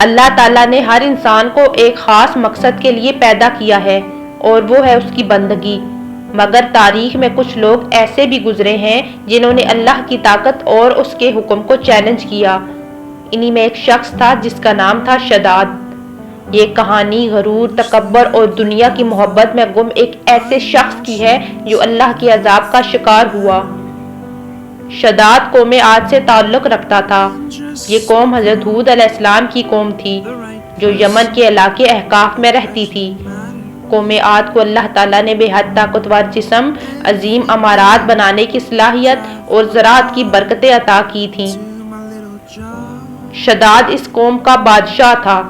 اللہ تعالیٰ نے ہر انسان کو ایک خاص مقصد کے لیے پیدا کیا ہے اور وہ ہے اس کی بندگی، مگر تاریخ میں کچھ لوگ ایسے بھی گزرے ہیں جنہوں نے اللہ کی طاقت اور اس کے حکم کو چیلنج کیا۔ انہی میں ایک شخص تھا جس کا نام تھا شداد۔ یہ کہانی غرور، تکبر اور دنیا کی محبت میں گم ایک ایسے شخص کی ہے جو اللہ کے عذاب کا شکار ہوا۔ شداد قوم عاد سے تعلق رکھتا تھا۔ یہ قوم حضرت ہود علیہ السلام کی قوم تھی جو یمن کے علاقے احقاف میں رہتی تھی۔ قوم عاد کو اللہ تعالیٰ نے بے حد طاقتور جسم، عظیم عمارات بنانے کی صلاحیت اور زراعت کی برکتیں عطا کی تھیں۔ شداد اس قوم کا بادشاہ تھا۔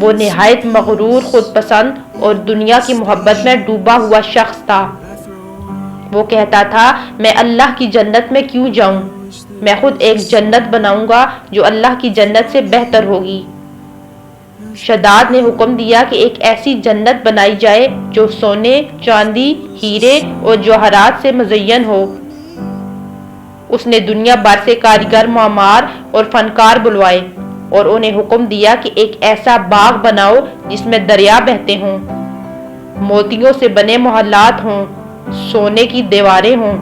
وہ نہایت مغرور، خود پسند اور دنیا کی محبت میں ڈوبا ہوا شخص تھا۔ وہ کہتا تھا، میں اللہ کی جنت میں کیوں جاؤں؟ میں خود ایک جنت بناؤں گا جو اللہ کی جنت سے بہتر ہوگی۔ شداد نے حکم دیا کہ ایک ایسی جنت بنائی جائے جو سونے، چاندی، ہیرے اور جواہرات سے مزین ہو۔ اس نے دنیا بھر سے کاریگر، معمار اور فنکار بلوائے اور انہیں حکم دیا کہ ایک ایسا باغ بناؤ جس میں دریا بہتے ہوں، موتیوں سے بنے محلات ہوں، سونے کی دیواریں ہوں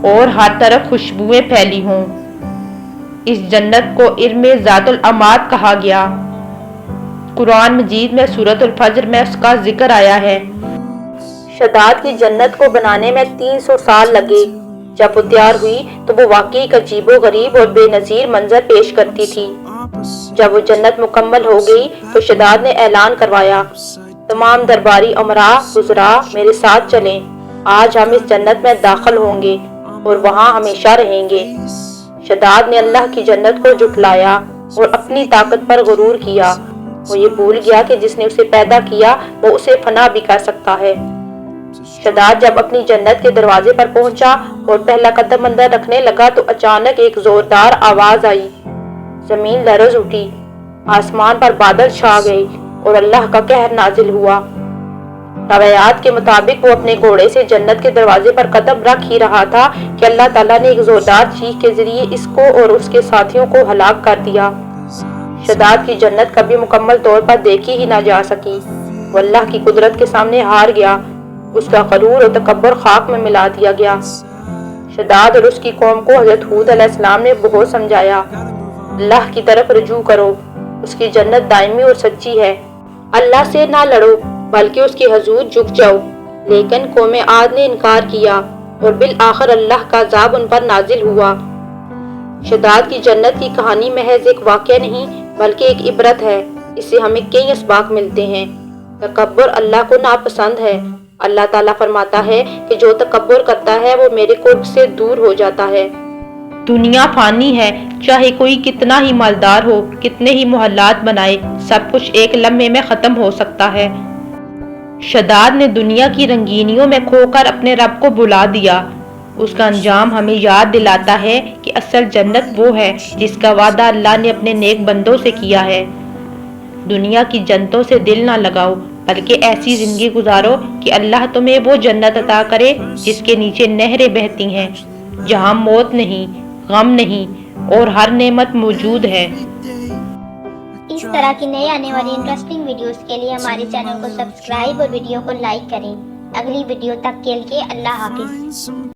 اور ہر طرف خوشبوئیں پھیلی ہوں۔ اس جنت کو ارم ذات العماد کہا گیا۔ قرآن مجید میں سورۃ الفجر میں اس کا ذکر آیا ہے۔ شداد کی جنت کو بنانے میں 300 سال لگے۔ جب وہ تیار ہوئی تو وہ واقعی ایک عجیب و غریب اور بے نظیر منظر پیش کرتی تھی۔ جب وہ جنت مکمل ہو گئی تو شداد نے اعلان کروایا، تمام درباری امراء، وزراء میرے ساتھ چلیں، آج ہم اس جنت میں داخل ہوں گے اور وہاں ہمیشہ رہیں گے۔ شداد نے اللہ کی جنت کو جھٹلایا اور اپنی طاقت پر غرور کیا۔ وہ یہ بھول گیا کہ جس نے اسے پیدا کیا وہ اسے فنا بھی کر سکتا ہے۔ شداد جب اپنی جنت کے دروازے پر پہنچا اور پہلا قدم اندر رکھنے لگا تو اچانک ایک زوردار آواز آئی، زمین لرز اٹھی، آسمان پر بادل چھا گئے اور اللہ کا قہر نازل ہوا۔ روایات کے مطابق وہ اپنے گھوڑے سے جنت کے دروازے پر قدم رکھ ہی رہا تھا کہ اللہ تعالیٰ نے ایک زوردار چیخ کے ذریعے اس کو اور اس کے ساتھیوں کو ہلاک کر دیا۔ شداد کی جنت کبھی مکمل طور پر دیکھی ہی نہ جا سکی۔ وہ اللہ کی قدرت کے سامنے ہار گیا۔ اس کا غرور اور تکبر خاک میں ملا دیا گیا۔ شداد اور اس کی قوم کو حضرت ہود علیہ السلام نے بہت سمجھایا، اللہ کی طرف رجوع کرو، اس کی جنت دائمی اور سچی ہے، اللہ سے نہ لڑو بلکہ اس کے حضور جھک جاؤ۔ لیکن قوم عاد نے انکار کیا اور بالآخر اللہ کا عذاب ان پر نازل ہوا۔ شداد کی جنت کی کہانی محض ایک واقعہ نہیں بلکہ ایک عبرت ہے۔ اس سے ہمیں کئی اسباق ملتے ہیں۔ تکبر اللہ کو ناپسند ہے۔ اللہ تعالیٰ فرماتا ہے کہ جو تکبر کرتا ہے وہ میرے قرب سے دور ہو جاتا ہے۔ دنیا فانی ہے، چاہے کوئی کتنا ہی مالدار ہو، کتنے ہی محلات بنائے، سب کچھ ایک لمحے میں ختم ہو سکتا ہے۔ شداد نے دنیا کی رنگینیوں میں کھو کر اپنے رب کو بھلا دیا۔ اس کا انجام ہمیں یاد دلاتا ہے کہ اصل جنت وہ ہے جس کا وعدہ اللہ نے اپنے نیک بندوں سے کیا ہے۔ دنیا کی جنتوں سے دل نہ لگاؤ بلکہ ایسی زندگی گزارو کہ اللہ تمہیں وہ جنت عطا کرے جس کے نیچے نہریں بہتی ہیں، جہاں موت نہیں، غم نہیں اور ہر نعمت موجود ہے۔ اس طرح کی نئی آنے والی انٹرسٹنگ ویڈیوز کے لیے ہمارے چینل کو سبسکرائب اور ویڈیو کو لائک کریں۔ اگلی ویڈیو تک کے لیے اللہ حافظ۔